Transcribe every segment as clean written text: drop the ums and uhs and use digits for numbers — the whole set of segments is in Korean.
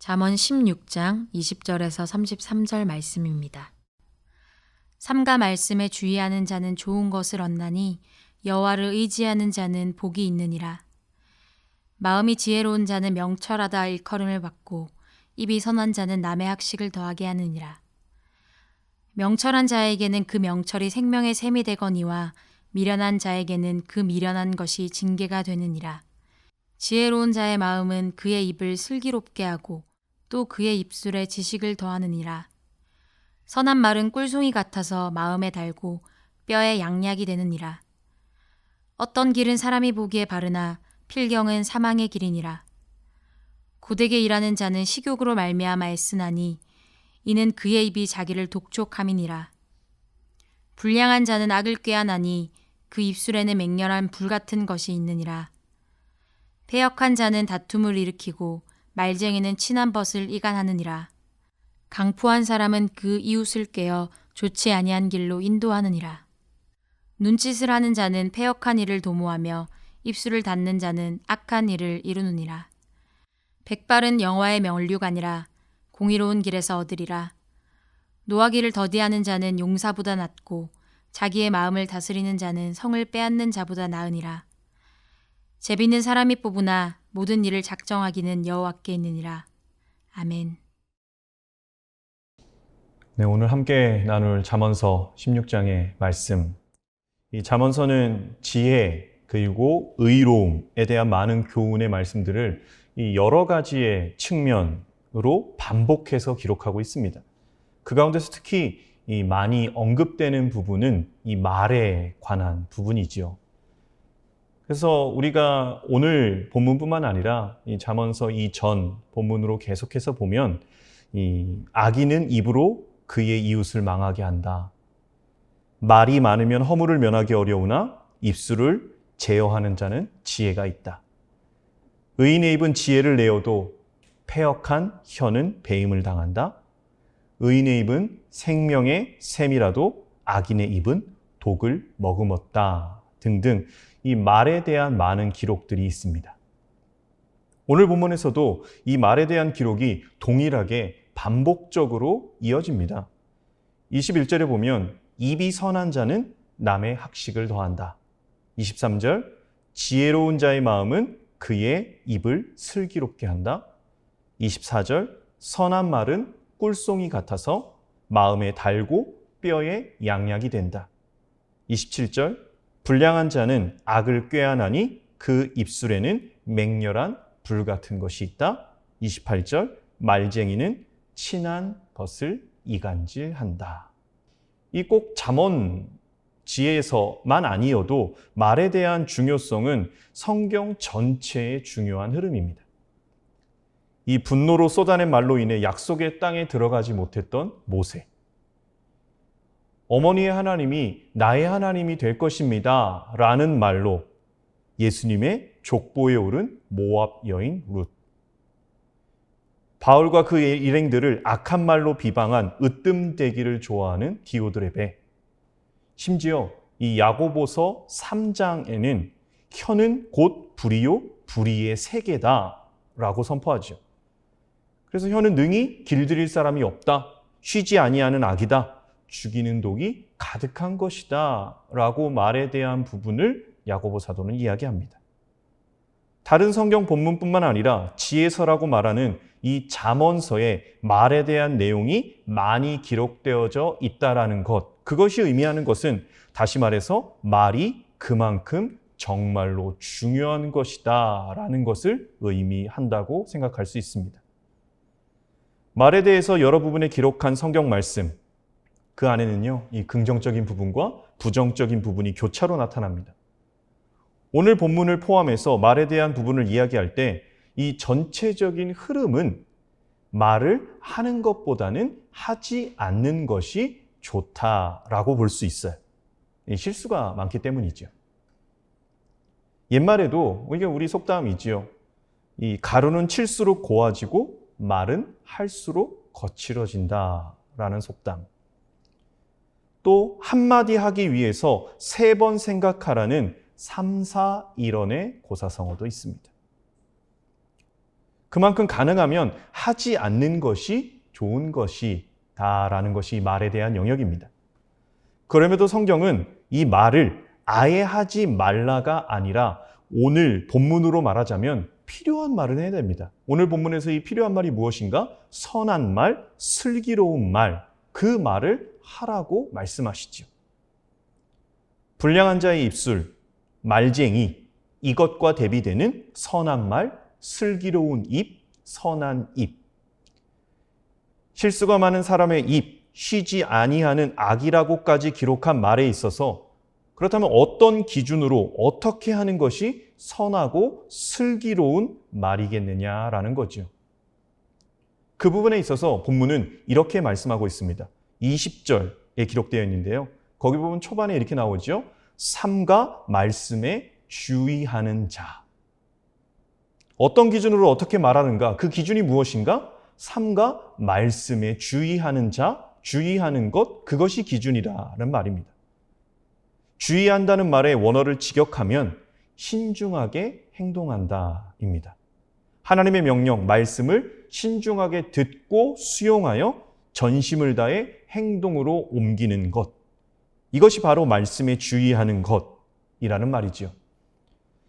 잠언 16장 20절에서 33절 말씀입니다. 삼가 말씀에 주의하는 자는 좋은 것을 얻나니 여호와를 의지하는 자는 복이 있느니라. 마음이 지혜로운 자는 명철하다 일컬음을 받고 입이 선한 자는 남의 학식을 더하게 하느니라. 명철한 자에게는 그 명철이 생명의 샘이 되거니와 미련한 자에게는 그 미련한 것이 징계가 되느니라. 지혜로운 자의 마음은 그의 입을 슬기롭게 하고 또 그의 입술에 지식을 더하느니라. 선한 말은 꿀송이 같아서 마음에 달고 뼈에 양약이 되느니라. 어떤 길은 사람이 보기에 바르나 필경은 사망의 길이니라. 고되게 일하는 자는 식욕으로 말미암아 애쓰나니 이는 그의 입이 자기를 독촉함이니라. 불량한 자는 악을 꾀하나니 그 입술에는 맹렬한 불 같은 것이 있느니라. 패역한 자는 다툼을 일으키고 말쟁이는 친한 벗을 이간하느니라. 강포한 사람은 그 이웃을 꾀어 좋지 아니한 길로 인도하느니라. 눈짓을 하는 자는 패역한 일을 도모하며 입술을 닫는 자는 악한 일을 이루느니라. 백발은 여호와의 면류관이라 공의로운 길에서 얻으리라. 노하기를 더디하는 자는 용사보다 낫고 자기의 마음을 다스리는 자는 성을 빼앗는 자보다 나으니라. 제비는 사람이 뽑으나 모든 일을 작정하기는 여호와께 있느니라. 아멘. 네, 오늘 함께 나눌 잠언서 16장의 말씀. 이 잠언서는 지혜 그리고 의로움에 대한 많은 교훈의 말씀들을 이 여러 가지의 측면으로 반복해서 기록하고 있습니다. 그 가운데서 특히 이 많이 언급되는 부분은 이 말에 관한 부분이지요. 그래서 우리가 오늘 본문뿐만 아니라 이 잠언서 이전 본문으로 계속해서 보면 이 악인은 입으로 그의 이웃을 망하게 한다. 말이 많으면 허물을 면하기 어려우나 입술을 제어하는 자는 지혜가 있다. 의인의 입은 지혜를 내어도 패역한 혀는 배임을 당한다. 의인의 입은 생명의 샘이라도 악인의 입은 독을 머금었다. 등등 이 말에 대한 많은 기록들이 있습니다. 오늘 본문에서도 이 말에 대한 기록이 동일하게 반복적으로 이어집니다. 21절에 보면 입이 선한 자는 남의 학식을 더한다. 23절 지혜로운 자의 마음은 그의 입을 슬기롭게 한다. 24절 선한 말은 꿀송이 같아서 마음에 달고 뼈에 양약이 된다. 27절 불량한 자는 악을 꾀하나니 그 입술에는 맹렬한 불 같은 것이 있다. 28절 말쟁이는 친한 벗을 이간질한다. 이 꼭 잠언 지혜에서만 아니어도 말에 대한 중요성은 성경 전체의 중요한 흐름입니다. 이 분노로 쏟아낸 말로 인해 약속의 땅에 들어가지 못했던 모세. 어머니의 하나님이 나의 하나님이 될 것입니다 라는 말로 예수님의 족보에 오른 모압 여인 룻. 바울과 그의 일행들을 악한 말로 비방한 으뜸되기를 좋아하는 디오드레베. 심지어 이 야고보서 3장에는 혀는 곧 불이요 불의의 세계다 라고 선포하죠. 그래서 혀는 능히 길들일 사람이 없다. 쉬지 아니하는 악이다. 죽이는 독이 가득한 것이다 라고 말에 대한 부분을 야고보 사도는 이야기합니다. 다른 성경 본문뿐만 아니라 지혜서라고 말하는 이 잠언서에 말에 대한 내용이 많이 기록되어져 있다라는 것, 그것이 의미하는 것은 다시 말해서 말이 그만큼 정말로 중요한 것이다 라는 것을 의미한다고 생각할 수 있습니다. 말에 대해서 여러 부분에 기록한 성경 말씀, 그 안에는요, 이 긍정적인 부분과 부정적인 부분이 교차로 나타납니다. 오늘 본문을 포함해서 말에 대한 부분을 이야기할 때 이 전체적인 흐름은 말을 하는 것보다는 하지 않는 것이 좋다라고 볼 수 있어요. 실수가 많기 때문이죠. 옛말에도 이게 우리 속담이지요. 이 가루는 칠수록 고와지고 말은 할수록 거칠어진다라는 속담. 또 한마디 하기 위해서 3번 생각하라는 3, 4, 1원의 고사성어도 있습니다. 그만큼 가능하면 하지 않는 것이 좋은 것이다라는 것이 말에 대한 영역입니다. 그럼에도 성경은 이 말을 아예 하지 말라가 아니라 오늘 본문으로 말하자면 필요한 말을 해야 됩니다. 오늘 본문에서 이 필요한 말이 무엇인가? 선한 말, 슬기로운 말, 그 말을 하라고 말씀하시죠. 불량한 자의 입술, 말쟁이, 이것과 대비되는 선한 말, 슬기로운 입, 선한 입. 실수가 많은 사람의 입, 쉬지 아니하는 악이라고까지 기록한 말에 있어서 그렇다면 어떤 기준으로 어떻게 하는 것이 선하고 슬기로운 말이겠느냐라는 거죠. 그 부분에 있어서 본문은 이렇게 말씀하고 있습니다. 20절에 기록되어 있는데요. 거기 보면 초반에 이렇게 나오죠. 삼가 말씀에 주의하는 자. 어떤 기준으로 어떻게 말하는가? 그 기준이 무엇인가? 삼가 말씀에 주의하는 자, 주의하는 것, 그것이 기준이라는 말입니다. 주의한다는 말의 원어를 직역하면 신중하게 행동한다입니다. 하나님의 명령, 말씀을 신중하게 듣고 수용하여 전심을 다해 행동으로 옮기는 것. 이것이 바로 말씀에 주의하는 것이라는 말이죠.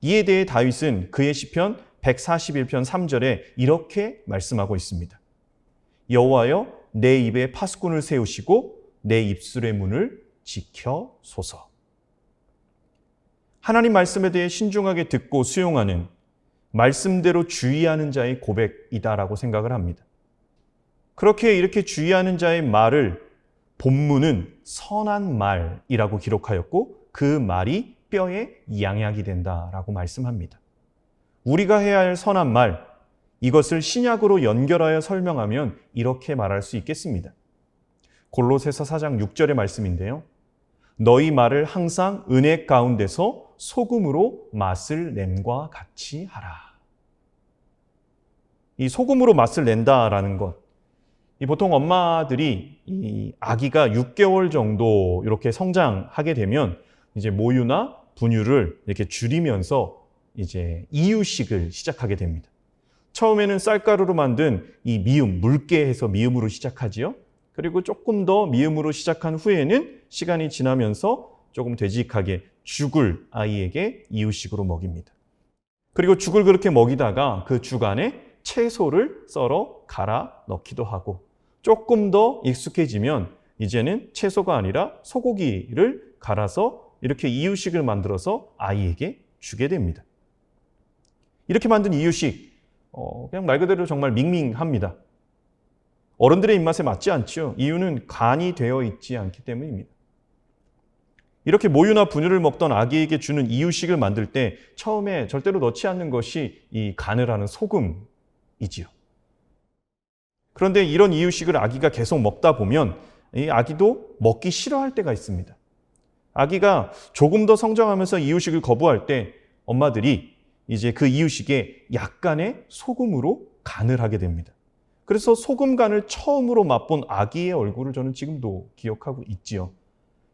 이에 대해 다윗은 그의 시편 141편 3절에 이렇게 말씀하고 있습니다. 여호와여 내 입에 파수꾼을 세우시고 내 입술의 문을 지켜소서. 하나님 말씀에 대해 신중하게 듣고 수용하는 말씀대로 주의하는 자의 고백이다라고 생각을 합니다. 그렇게 이렇게 주의하는 자의 말을 본문은 선한 말이라고 기록하였고 그 말이 뼈에 양약이 된다라고 말씀합니다. 우리가 해야 할 선한 말, 이것을 신약으로 연결하여 설명하면 이렇게 말할 수 있겠습니다. 골로새서 4장 6절의 말씀인데요. 너희 말을 항상 은혜 가운데서 소금으로 맛을 냄과 같이 하라. 이 소금으로 맛을 낸다라는 것, 이 보통 엄마들이 이 아기가 6개월 정도 이렇게 성장하게 되면 이제 모유나 분유를 이렇게 줄이면서 이제 이유식을 시작하게 됩니다. 처음에는 쌀가루로 만든 이 미음, 묽게 해서 미음으로 시작하지요. 그리고 조금 더 미음으로 시작한 후에는 시간이 지나면서 조금 되직하게 죽을 아이에게 이유식으로 먹입니다. 그리고 죽을 그렇게 먹이다가 그 죽 안에 채소를 썰어 갈아 넣기도 하고 조금 더 익숙해지면 이제는 채소가 아니라 소고기를 갈아서 이렇게 이유식을 만들어서 아이에게 주게 됩니다. 이렇게 만든 이유식, 그냥 말 그대로 정말 밍밍합니다. 어른들의 입맛에 맞지 않죠. 이유는 간이 되어 있지 않기 때문입니다. 이렇게 모유나 분유를 먹던 아기에게 주는 이유식을 만들 때 처음에 절대로 넣지 않는 것이 이 간을 하는 소금이지요. 그런데 이런 이유식을 아기가 계속 먹다 보면 이 아기도 먹기 싫어할 때가 있습니다. 아기가 조금 더 성장하면서 이유식을 거부할 때 엄마들이 이제 그 이유식에 약간의 소금으로 간을 하게 됩니다. 그래서 소금 간을 처음으로 맛본 아기의 얼굴을 저는 지금도 기억하고 있지요.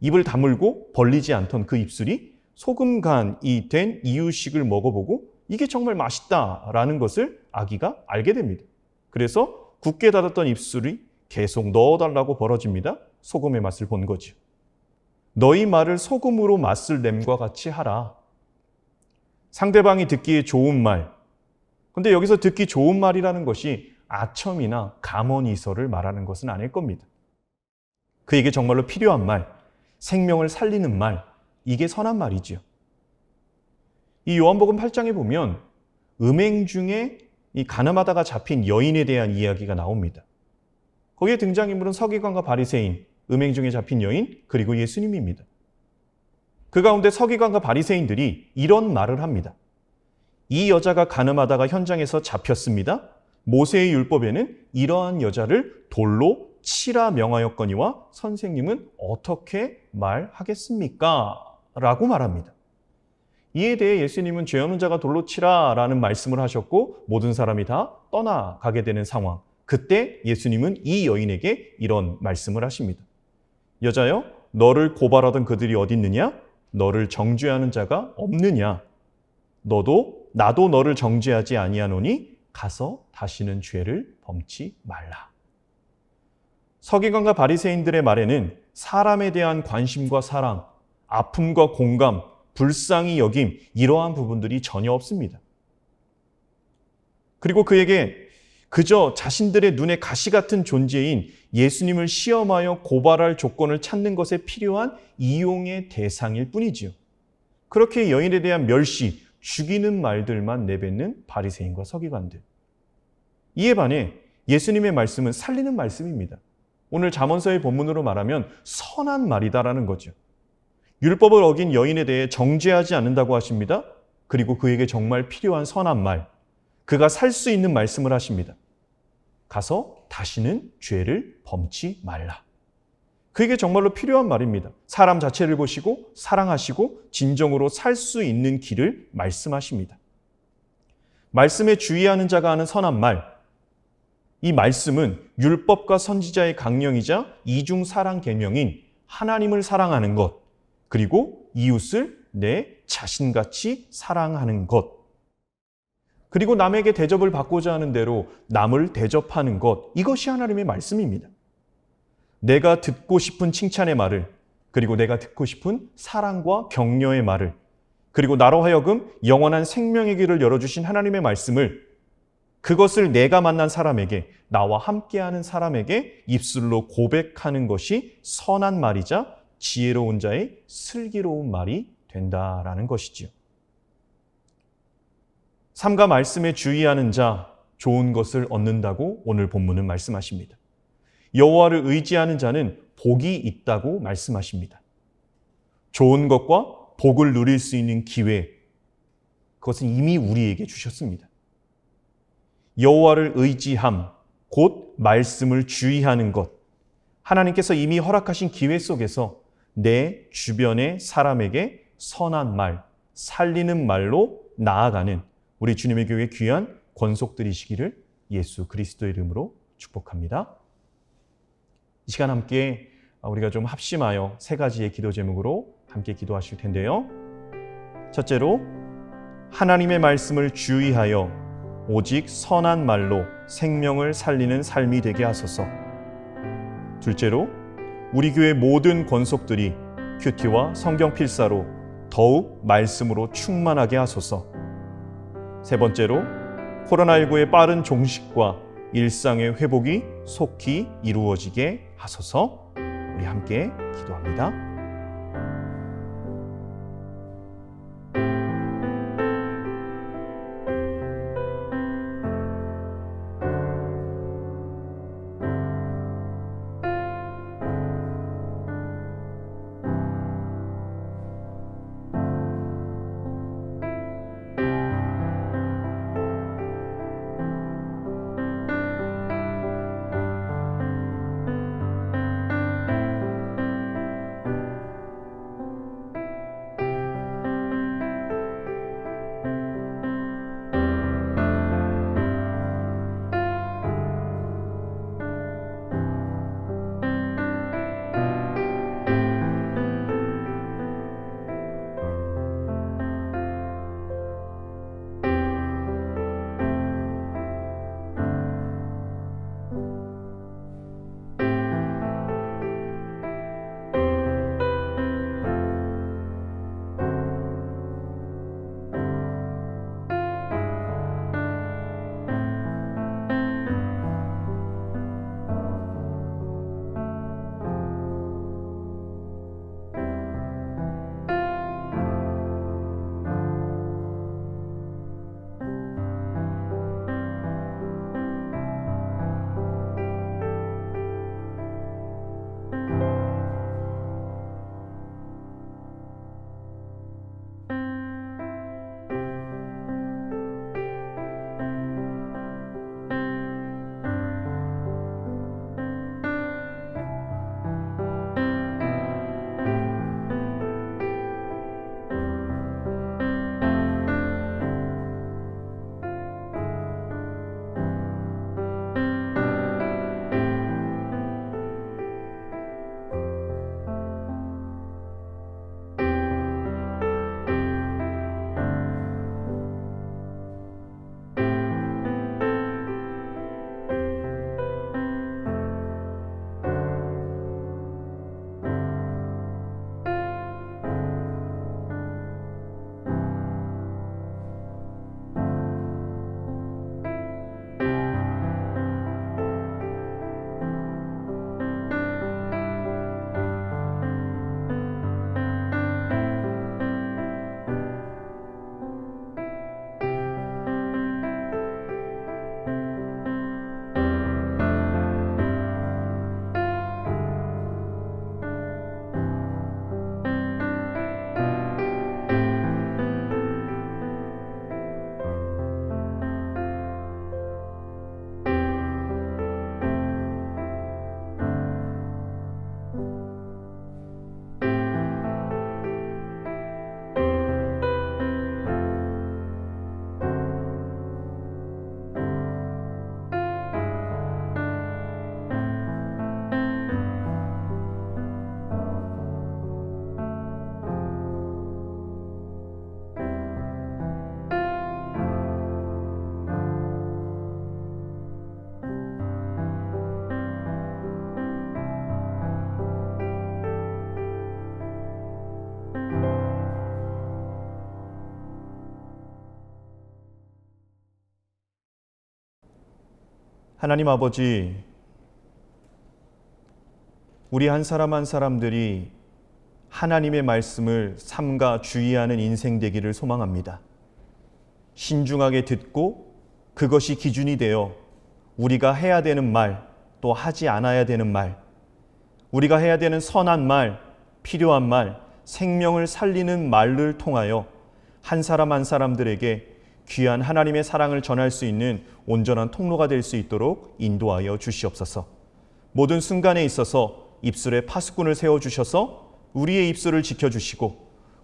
입을 다물고 벌리지 않던 그 입술이 소금 간이 된 이유식을 먹어보고 이게 정말 맛있다라는 것을 아기가 알게 됩니다. 그래서 굳게 닫았던 입술이 계속 넣어달라고 벌어집니다. 소금의 맛을 본 거죠. 너희 말을 소금으로 맛을 냄과 같이 하라. 상대방이 듣기에 좋은 말. 근데 여기서 듣기 좋은 말이라는 것이 아첨이나 감언이설을 말하는 것은 아닐 겁니다. 그에게 정말로 필요한 말, 생명을 살리는 말, 이게 선한 말이지요. 이 요한복음 8장에 보면 음행 중에 이 가늠하다가 잡힌 여인에 대한 이야기가 나옵니다. 거기에 등장인물은 서기관과 바리새인, 음행 중에 잡힌 여인, 그리고 예수님입니다. 그 가운데 서기관과 바리새인들이 이런 말을 합니다. 이 여자가 가늠하다가 현장에서 잡혔습니다. 모세의 율법에는 이러한 여자를 돌로 치라 명하였거니와 선생님은 어떻게 말하겠습니까? 라고 말합니다. 이에 대해 예수님은 죄 없는 자가 돌로 치라라는 말씀을 하셨고 모든 사람이 다 떠나가게 되는 상황. 그때 예수님은 이 여인에게 이런 말씀을 하십니다. 여자여, 너를 고발하던 그들이 어디 있느냐? 너를 정죄하는 자가 없느냐? 나도 너를 정죄하지 아니하노니 가서 다시는 죄를 범치 말라. 서기관과 바리새인들의 말에는 사람에 대한 관심과 사랑, 아픔과 공감, 불쌍히 여김 이러한 부분들이 전혀 없습니다. 그리고 그에게 그저 자신들의 눈에 가시 같은 존재인 예수님을 시험하여 고발할 조건을 찾는 것에 필요한 이용의 대상일 뿐이지요. 그렇게 여인에 대한 멸시, 죽이는 말들만 내뱉는 바리새인과 서기관들. 이에 반해 예수님의 말씀은 살리는 말씀입니다. 오늘 잠언서의 본문으로 말하면 선한 말이다라는 거죠. 율법을 어긴 여인에 대해 정죄하지 않는다고 하십니다. 그리고 그에게 정말 필요한 선한 말, 그가 살 수 있는 말씀을 하십니다. 가서 다시는 죄를 범치 말라. 그에게 정말로 필요한 말입니다. 사람 자체를 보시고 사랑하시고 진정으로 살 수 있는 길을 말씀하십니다. 말씀에 주의하는 자가 하는 선한 말, 이 말씀은 율법과 선지자의 강령이자 이중 사랑 계명인 하나님을 사랑하는 것, 그리고 이웃을 내 자신같이 사랑하는 것, 그리고 남에게 대접을 받고자 하는 대로 남을 대접하는 것, 이것이 하나님의 말씀입니다. 내가 듣고 싶은 칭찬의 말을, 그리고 내가 듣고 싶은 사랑과 격려의 말을, 그리고 나로 하여금 영원한 생명의 길을 열어주신 하나님의 말씀을, 그것을 내가 만난 사람에게, 나와 함께하는 사람에게 입술로 고백하는 것이 선한 말이자 지혜로운 자의 슬기로운 말이 된다라는 것이지요. 삼가 말씀에 주의하는 자 좋은 것을 얻는다고 오늘 본문은 말씀하십니다. 여호와를 의지하는 자는 복이 있다고 말씀하십니다. 좋은 것과 복을 누릴 수 있는 기회, 그것은 이미 우리에게 주셨습니다. 여호와를 의지함, 곧 말씀을 주의하는 것, 하나님께서 이미 허락하신 기회 속에서 내 주변의 사람에게 선한 말, 살리는 말로 나아가는 우리 주님의 교회 귀한 권속들이시기를 예수 그리스도의 이름으로 축복합니다. 이 시간 함께 우리가 좀 합심하여 세 가지의 기도 제목으로 함께 기도하실 텐데요. 첫째로 하나님의 말씀을 주의하여 오직 선한 말로 생명을 살리는 삶이 되게 하소서. 둘째로 우리 교회 모든 권속들이 큐티와 성경 필사로 더욱 말씀으로 충만하게 하소서. 세 번째로 코로나19의 빠른 종식과 일상의 회복이 속히 이루어지게 하소서. 우리 함께 기도합니다. 하나님 아버지, 우리 한 사람 한 사람들이 하나님의 말씀을 삼가 주의하는 인생 되기를 소망합니다. 신중하게 듣고 그것이 기준이 되어 우리가 해야 되는 말, 또 하지 않아야 되는 말, 우리가 해야 되는 선한 말, 필요한 말, 생명을 살리는 말을 통하여 한 사람 한 사람들에게 귀한 하나님의 사랑을 전할 수 있는 온전한 통로가 될 수 있도록 인도하여 주시옵소서. 모든 순간에 있어서 입술에 파수꾼을 세워주셔서 우리의 입술을 지켜주시고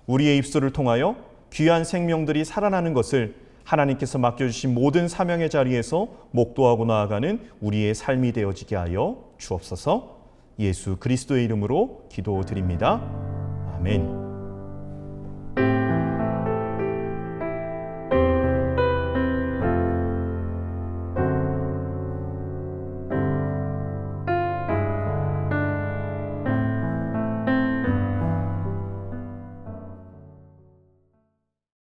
우리의 입술을 통하여 귀한 생명들이 살아나는 것을 하나님께서 맡겨주신 모든 사명의 자리에서 목도하고 나아가는 우리의 삶이 되어지게 하여 주옵소서. 예수 그리스도의 이름으로 기도드립니다. 아멘.